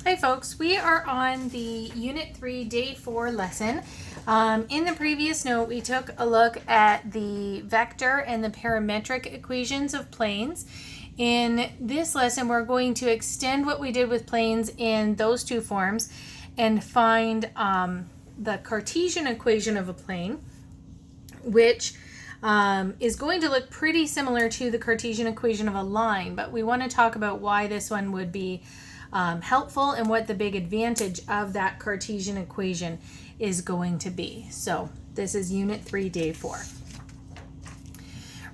Hi folks, we are on the Unit 3 Day 4 lesson. In the previous note, we took a look at the vector and the parametric equations of planes. In this lesson, we're going to extend what we did with planes in those two forms and find the Cartesian equation of a plane, which is going to look pretty similar to the Cartesian equation of a line, but we want to talk about why this one would be helpful and what the big advantage of that Cartesian equation is going to be. So this is Unit 3, Day 4.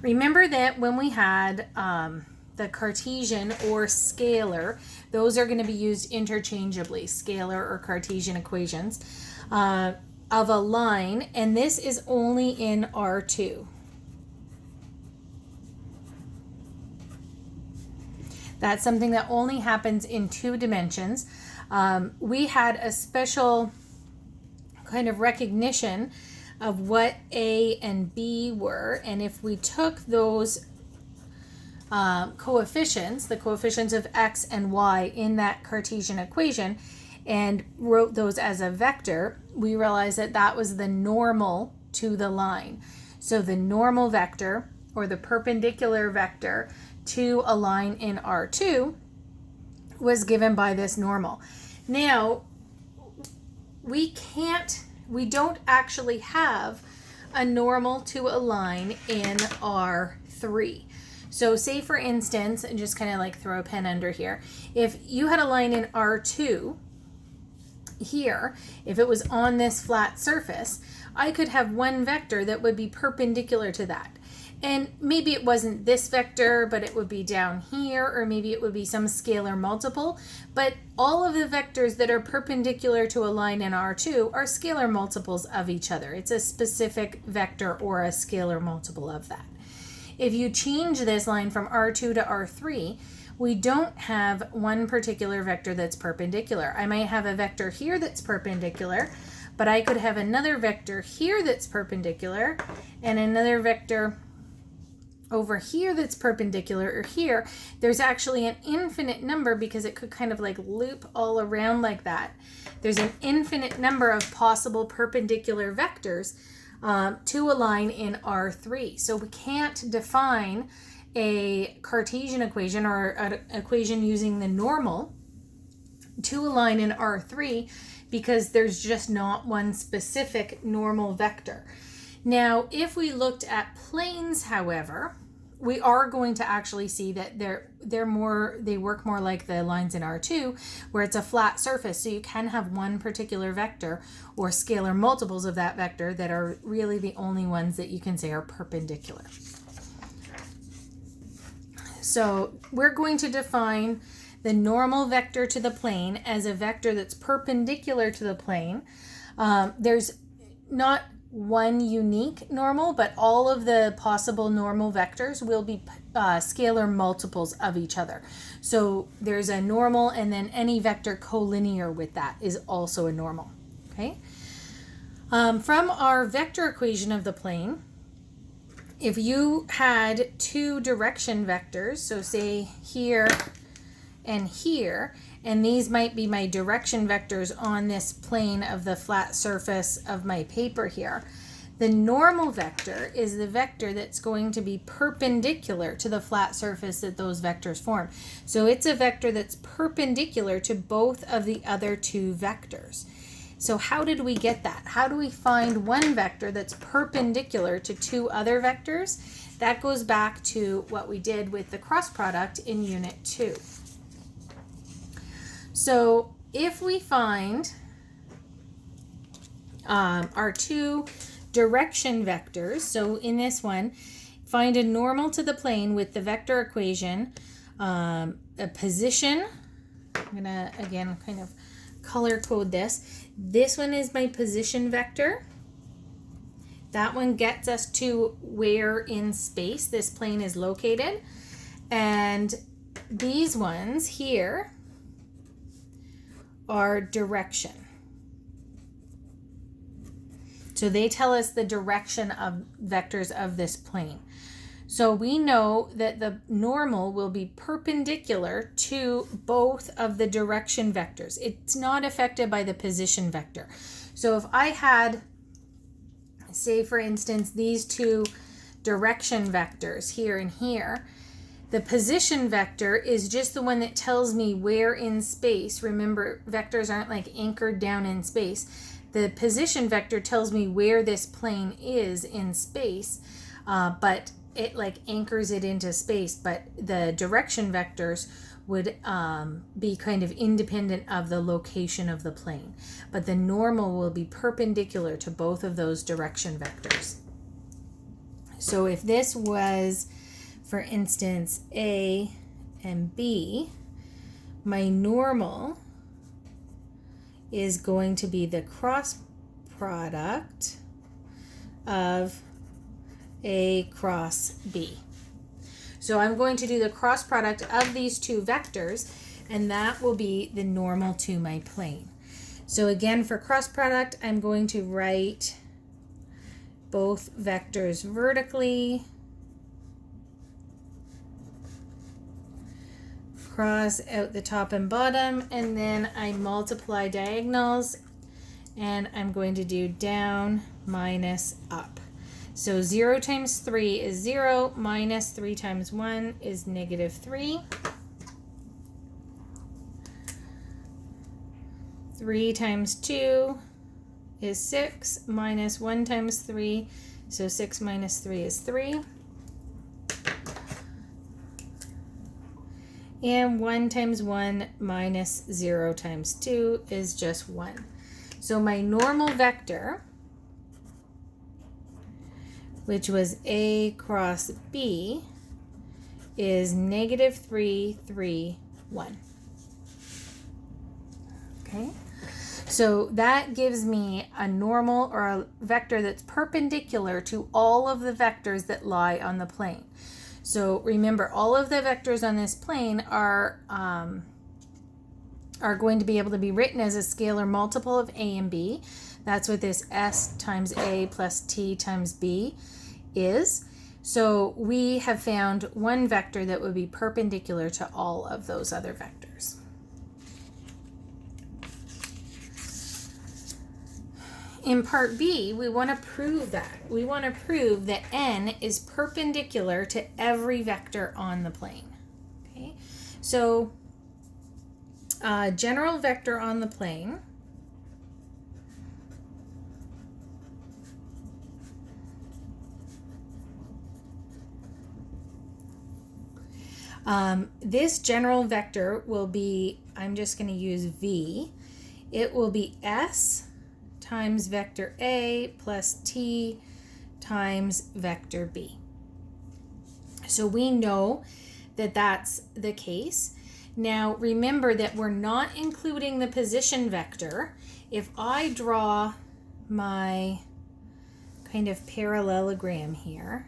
Remember that when we had the Cartesian or scalar, those are going to be used interchangeably, scalar or Cartesian equations of a line, and this is only in R2. That's something that only happens in 2 dimensions. We had a special kind of recognition of what A and B were, and if we took those coefficients, the coefficients of x and y in that Cartesian equation, and wrote those as a vector, we realized that that was the normal to the line. So the normal vector, or the perpendicular vector, to a line in R2 was given by this normal. Now, we don't actually have a normal to a line in R3. So say for instance, and just kind of like throw a pen under here, if you had a line in R2 here, if it was on this flat surface, I could have one vector that would be perpendicular to that. And maybe it wasn't this vector, but it would be down here, or maybe it would be some scalar multiple. But all of the vectors that are perpendicular to a line in R2 are scalar multiples of each other. It's a specific vector or a scalar multiple of that. If you change this line from R2 to R3, we don't have one particular vector that's perpendicular. I might have a vector here that's perpendicular, but I could have another vector here that's perpendicular and another vector over here that's perpendicular, or here. There's actually an infinite number, because it could kind of like loop all around like that. There's an infinite number of possible perpendicular vectors to a line in R3. So we can't define a Cartesian equation or an equation using the normal to a line in R3, because there's just not one specific normal vector. Now, if we looked at planes, however, we are going to actually see that they work more like the lines in R2, where it's a flat surface. So you can have one particular vector or scalar multiples of that vector that are really the only ones that you can say are perpendicular. So we're going to define the normal vector to the plane as a vector that's perpendicular to the plane. There's not one unique normal, but all of the possible normal vectors will be scalar multiples of each other. So there's a normal, and then any vector collinear with that is also a normal. Okay. From our vector equation of the plane, if you had 2 direction vectors, so say here and here, and these might be my direction vectors on this plane of the flat surface of my paper here, the normal vector is the vector that's going to be perpendicular to the flat surface that those vectors form. So it's a vector that's perpendicular to both of the other 2 vectors. So how did we get that? How do we find one vector that's perpendicular to 2 other vectors? That goes back to what we did with the cross product in Unit 2. So if we find our 2 direction vectors, so in this one, find a normal to the plane with the vector equation, a position. I'm going to, again, kind of color code this. This one is my position vector. That one gets us to where in space this plane is located. And these ones here are direction. So they tell us the direction of vectors of this plane. So we know that the normal will be perpendicular to both of the direction vectors. It's not affected by the position vector. So if I had, say for instance, these two direction vectors here and here, the position vector is just the one that tells me where in space. Remember, vectors aren't like anchored down in space. The position vector tells me where this plane is in space, but it like anchors it into space. But the direction vectors would be kind of independent of the location of the plane. But the normal will be perpendicular to both of those direction vectors. So if this was, for instance, A and B, my normal is going to be the cross product of A cross B. So I'm going to do the cross product of these two vectors, and that will be the normal to my plane. So again, for cross product, I'm going to write both vectors vertically, cross out the top and bottom, and then I multiply diagonals, and I'm going to do down minus up. So 0 times 3 is 0, minus 3 times 1 is negative 3. 3 times 2 is 6, minus 1 times 3, so 6 minus 3 is 3. And 1 times 1 minus 0 times 2 is just 1. So my normal vector, which was A cross B, is negative 3, 3, 1. Okay, so that gives me a normal or a vector that's perpendicular to all of the vectors that lie on the plane. So remember, all of the vectors on this plane are going to be able to be written as a scalar multiple of A and B. That's what this S times A plus T times B is. So we have found one vector that would be perpendicular to all of those other vectors. In part B, we want to prove that. We want to prove that n is perpendicular to every vector on the plane. Okay, so general vector on the plane this general vector will be, I'm just going to use V. It will be S times vector A plus T times vector B. So we know that that's the case. Now remember that we're not including the position vector. If I draw my kind of parallelogram here,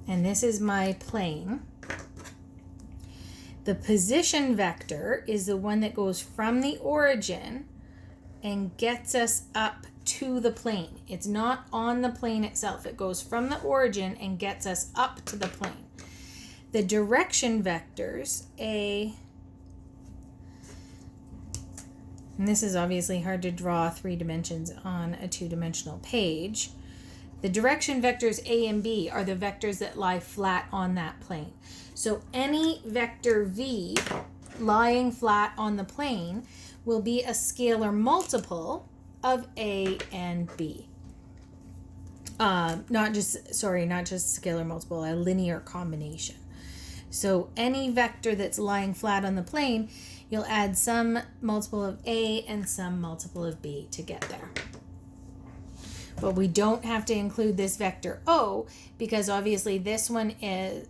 and this is my plane, the position vector is the one that goes from the origin and gets us up to the plane. It's not on the plane itself. It goes from the origin and gets us up to the plane. The direction vectors, A, and this is obviously hard to draw 3 dimensions on a 2-dimensional page. The direction vectors A and B are the vectors that lie flat on that plane. So any vector V lying flat on the plane will be a scalar multiple of A and B. Not just scalar multiple, a linear combination. So any vector that's lying flat on the plane, you'll add some multiple of A and some multiple of B to get there. But we don't have to include this vector O, because obviously this one is,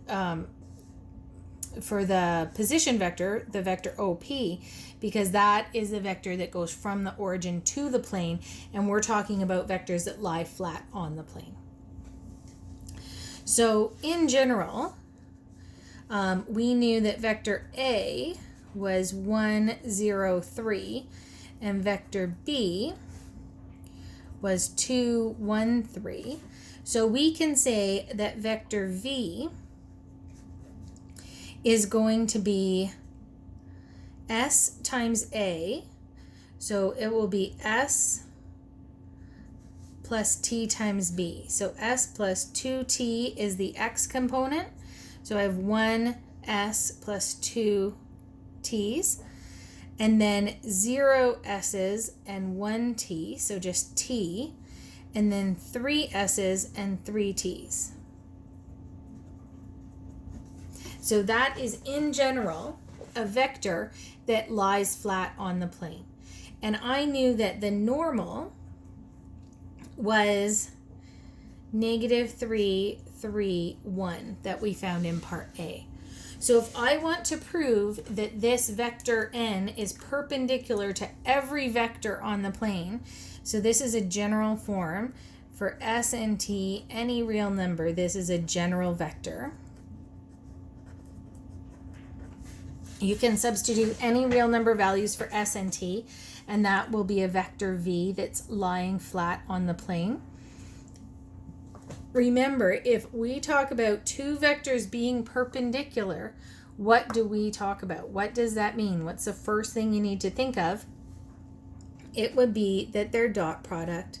for the position vector, the vector OP, because that is the vector that goes from the origin to the plane, and we're talking about vectors that lie flat on the plane. So in general, we knew that vector A was 1, 0, 3, and vector B was 2, 1, 3. So we can say that vector v is going to be s times a. So it will be s plus t times b. So s plus 2t is the x component. So I have 1s plus 2 t's. And then 0 s's and 1 t, so just t. And then 3 s's and 3 t's. So that is, in general, a vector that lies flat on the plane. And I knew that the normal was -3, 3, 1 that we found in part A. So if I want to prove that this vector n is perpendicular to every vector on the plane, so this is a general form for s and t, any real number, this is a general vector. You can substitute any real number values for s and t, and that will be a vector v that's lying flat on the plane. Remember, if we talk about two vectors being perpendicular, what do we talk about? What does that mean? What's the first thing you need to think of? It would be that their dot product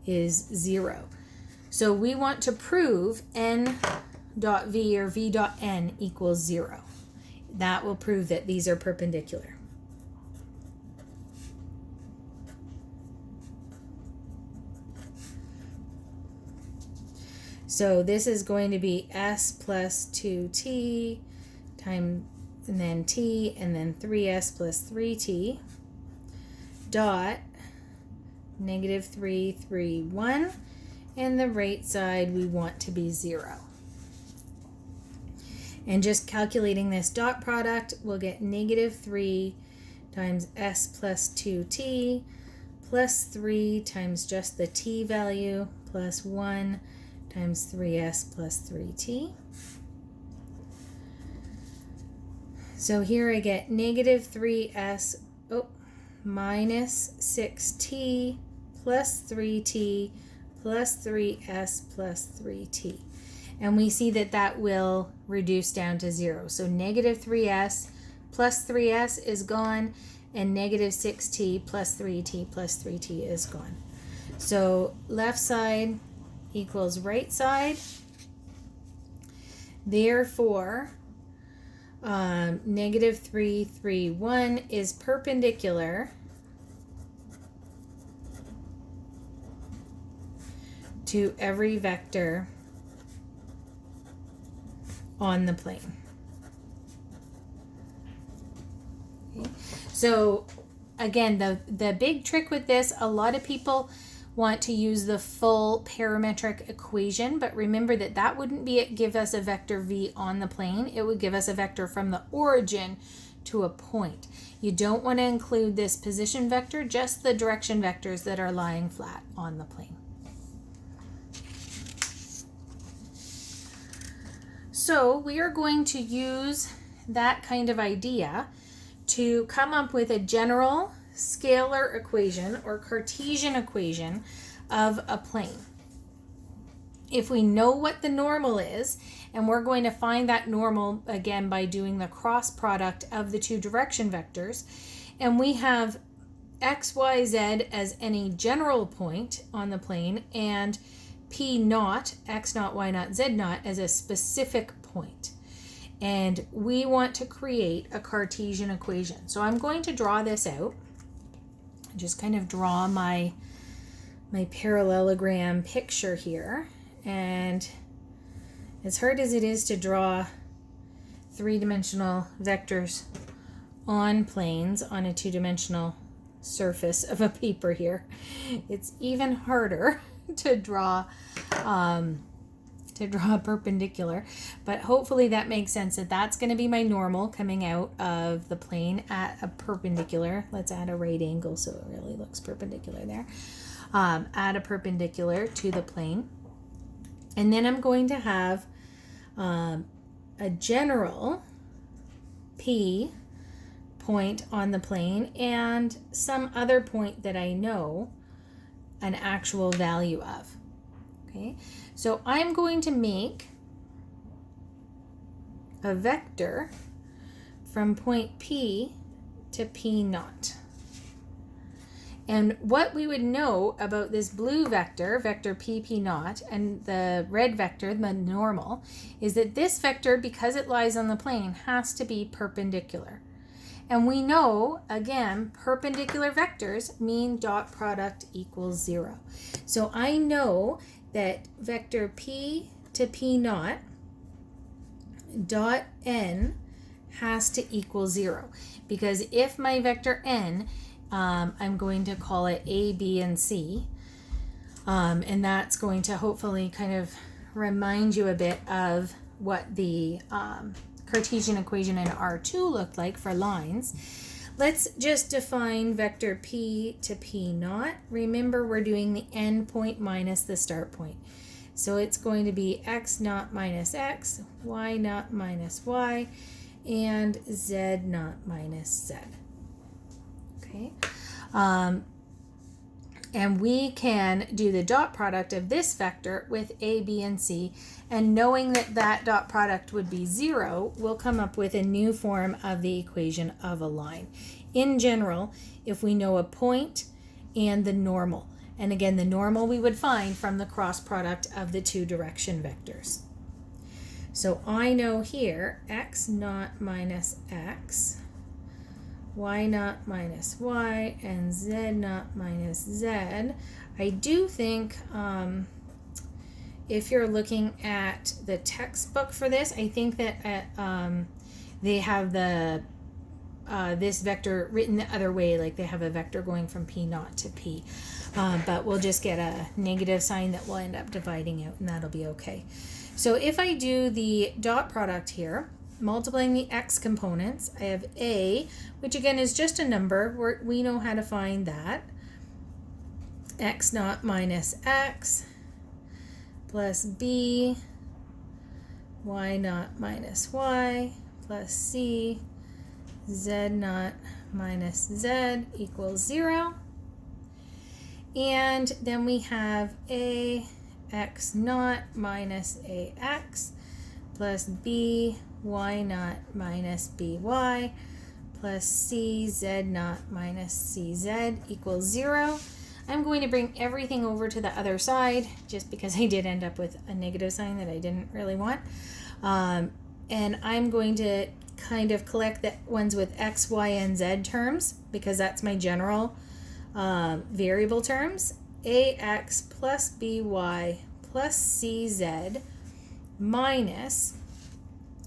is 0. So we want to prove n dot v or v dot n equals 0. That will prove that these are perpendicular. So this is going to be s plus 2t times, and then t, and then 3s plus 3t dot -3, 3, 1. And the right side we want to be 0. And just calculating this dot product, we'll get -3 times s plus 2t plus 3 times just the t value plus 1 times 3s plus 3t. So here I get -3s minus 6t plus 3t plus 3s plus 3t. And we see that that will reduce down to 0. So -3s plus 3s is gone, and -6t plus 3t plus 3t is gone. So left side equals right side. Therefore, -3, 3, 1 is perpendicular to every vector on the plane. Okay. So again, the big trick with this, a lot of people want to use the full parametric equation, but remember that that wouldn't give us a vector v on the plane. It would give us a vector from the origin to a point. You don't want to include this position vector, just the direction vectors that are lying flat on the plane. So we are going to use that kind of idea to come up with a general scalar equation or Cartesian equation of a plane. If we know what the normal is, and we're going to find that normal again by doing the cross product of the two direction vectors, and we have x, y, z as any general point on the plane, and p naught, x naught, y naught, z naught as a specific point. And we want to create a Cartesian equation. So I'm going to draw this out. Just kind of draw my parallelogram picture here. And as hard as it is to draw three-dimensional vectors on planes on a two-dimensional surface of a paper here, it's even harder to draw perpendicular. But hopefully that makes sense, that that's going to be my normal coming out of the plane at a perpendicular. Let's add a right angle so it really looks perpendicular there. Add a perpendicular to the plane. And then I'm going to have a general P point on the plane and some other point that I know an actual value of. Okay, so I'm going to make a vector from point P to P naught. And what we would know about this blue vector, vector P naught, and the red vector, the normal, is that this vector, because it lies on the plane, has to be perpendicular. And we know, again, perpendicular vectors mean dot product equals 0. So I know that vector P to P naught dot n has to equal 0. Because if my vector n, I'm going to call it A, B, and C. And that's going to hopefully kind of remind you a bit of what the Cartesian equation in R2 looked like for lines. Let's just define vector P to P naught. Remember, we're doing the end point minus the start point. So it's going to be x naught minus x, y naught minus y, and z naught minus z. Okay, and we can do the dot product of this vector with A, B, and C, and knowing that that dot product would be 0, we'll come up with a new form of the equation of a line. In general, if we know a point and the normal, and again, the normal we would find from the cross product of the two direction vectors. So I know here x naught minus x, y naught minus y, and z naught minus z. I do think if you're looking at the textbook for this, I think that they have the this vector written the other way, like they have a vector going from P naught to P. But we'll just get a negative sign that we'll end up dividing out, and that'll be okay. So if I do the dot product here, multiplying the x components, I have A, which again is just a number. We know how to find that. X naught minus x plus B, y naught minus y plus C, z naught minus z equals 0. And then we have A x naught minus ax plus B y naught minus by plus C z naught minus cz equals 0. I'm going to bring everything over to the other side just because I did end up with a negative sign that I didn't really want. And I'm going to kind of collect the ones with x, y, and z terms because that's my general variable terms. Ax plus by plus cz minus,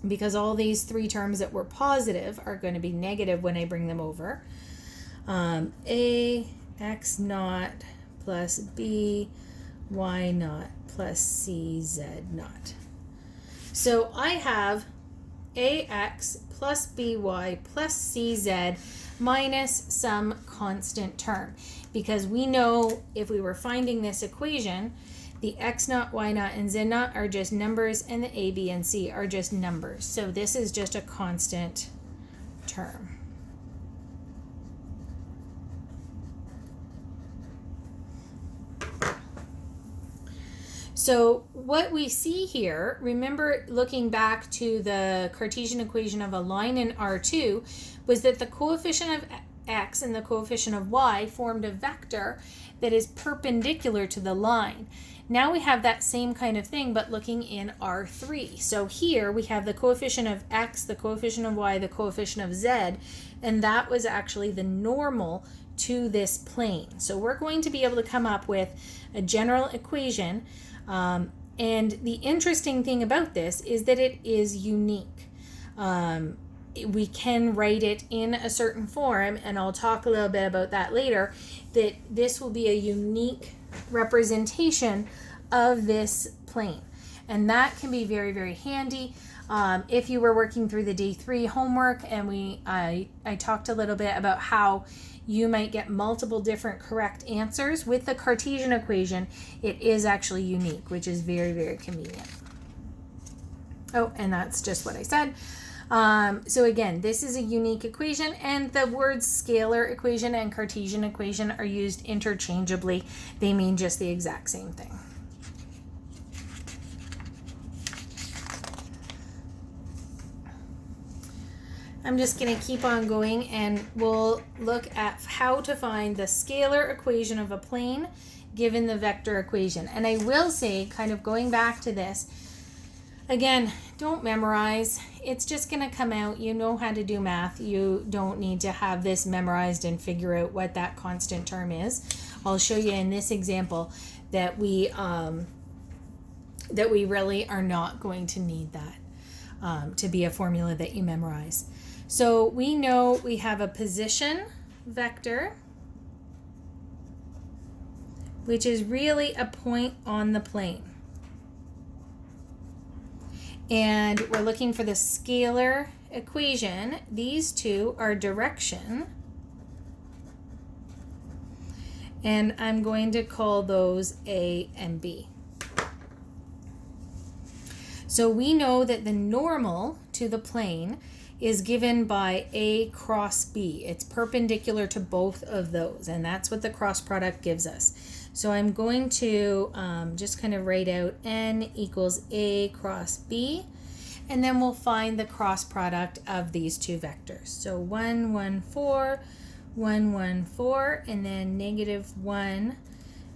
because all these three terms that were positive are going to be negative when I bring them over, ax naught plus b y naught plus cz naught. So I have ax plus by plus cz minus some constant term, because we know if we were finding this equation, the x naught, y naught, and z naught are just numbers, and the a, b, and c are just numbers. So this is just a constant term. So what we see here, remember looking back to the Cartesian equation of a line in R2, was that the coefficient of x and the coefficient of y formed a vector that is perpendicular to the line. Now we have that same kind of thing, but looking in R3. So here we have the coefficient of x, the coefficient of y, the coefficient of z, and that was actually the normal to this plane. So we're going to be able to come up with a general equation. And the interesting thing about this is that it is unique. We can write it in a certain form, and I'll talk a little bit about that later, that this will be a unique representation of this plane. And that can be very, very handy. If you were working through the day 3 homework, and I talked a little bit about how you might get multiple different correct answers. With the Cartesian equation, it is actually unique, which is very, very convenient. Oh, and that's just what I said. So again, this is a unique equation, and the words scalar equation and Cartesian equation are used interchangeably. They mean just the exact same thing. I'm just going to keep on going, and we'll look at how to find the scalar equation of a plane given the vector equation. And I will say, kind of going back to this, again, don't memorize. It's just going to come out. You know how to do math. You don't need to have this memorized and figure out what that constant term is. I'll show you in this example that we really are not going to need that to be a formula that you memorize. So we know we have a position vector, which is really a point on the plane. And we're looking for the scalar equation. These two are direction. And I'm going to call those A and B. So we know that the normal to the plane is given by A cross B. It's perpendicular to both of those, and that's what the cross product gives us. So I'm going to just kind of write out N equals A cross B, and then we'll find the cross product of these two vectors. So 1, 1, 4, 1, 1, 4, and then negative 1,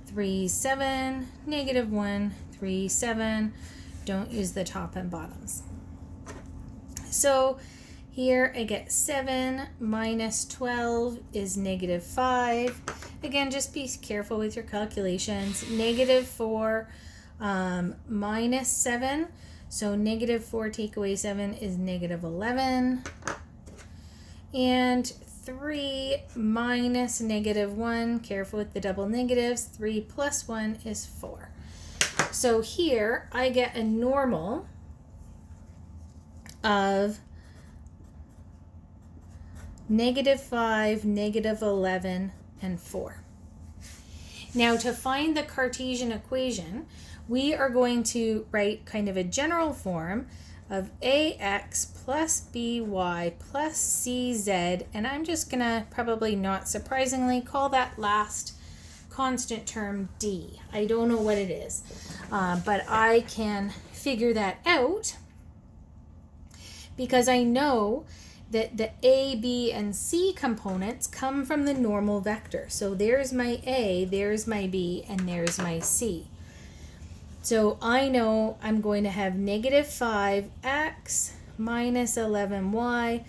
3, 7, negative 1, 3, 7. Don't use the top and bottoms. So here I get 7 minus 12 is negative 5. Again, just be careful with your calculations. Negative 4 minus 7. So negative 4 take away 7 is negative 11. And 3 minus negative 1, careful with the double negatives, 3 plus 1 is 4. So here I get a normal of negative 5, negative 11, and 4. Now to find the Cartesian equation, we are going to write kind of a general form of ax plus by plus cz, and I'm just going to probably not surprisingly call that last constant term d. I don't know what it is, but I can figure that out because I know that the A, B, and C components come from the normal vector. So there's my A, there's my B, and there's my C. So I know I'm going to have negative 5x minus 11y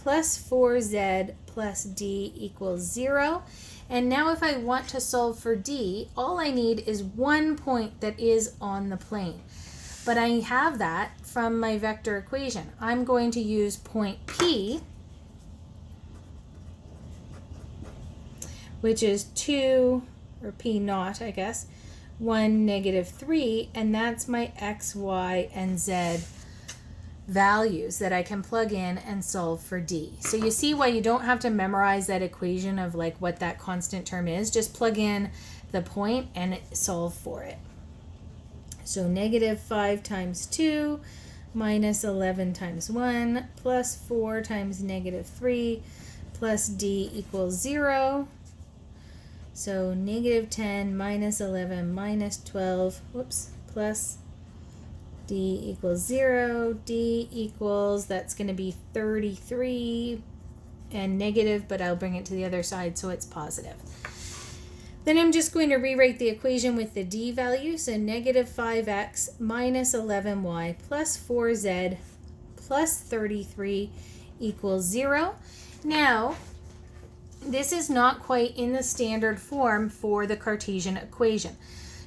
plus 4z plus d equals 0. And now if I want to solve for d, all I need is one point that is on the plane. But I have that from my vector equation. I'm going to use point P, which is 2, or P naught, I guess, 1, negative 3, and that's my x, y, and z values that I can plug in and solve for d. So you see why you don't have to memorize that equation of like what that constant term is. Just plug in the point and solve for it. So negative 5 times 2 minus 11 times 1 plus 4 times negative 3 plus d equals 0. So negative 10 minus 11 minus 12, plus d equals 0. D equals, that's going to be 33 and negative, but I'll bring it to the other side so it's positive. Then I'm just going to rewrite the equation with the d value. So negative 5x minus 11y plus 4z plus 33 equals 0. Now, this is not quite in the standard form for the Cartesian equation.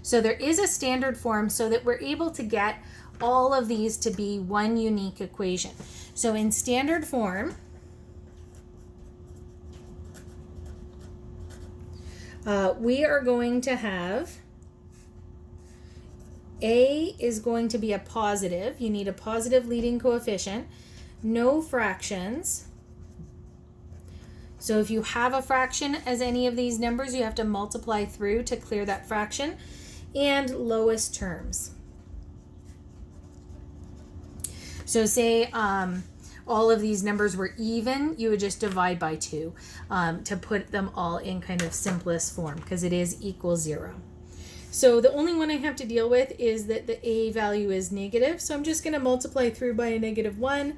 So there is a standard form so that we're able to get all of these to be one unique equation. So in standard form, we are going to have A is going to be a positive. You need a positive leading coefficient. No fractions. So if you have a fraction as any of these numbers, you have to multiply through to clear that fraction. And lowest terms. So say all of these numbers were even, you would just divide by 2 to put them all in kind of simplest form because it is equal 0. So the only one I have to deal with is that the A value is negative. So I'm just going to multiply through by a negative 1.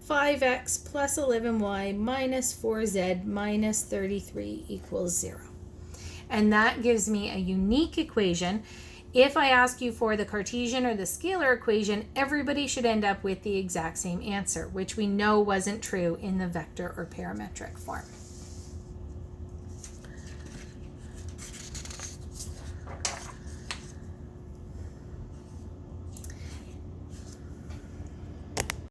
5x plus 11y minus 4z minus 33 equals 0. And that gives me a unique equation. If I ask you for the Cartesian or the scalar equation, everybody should end up with the exact same answer, which we know wasn't true in the vector or parametric form.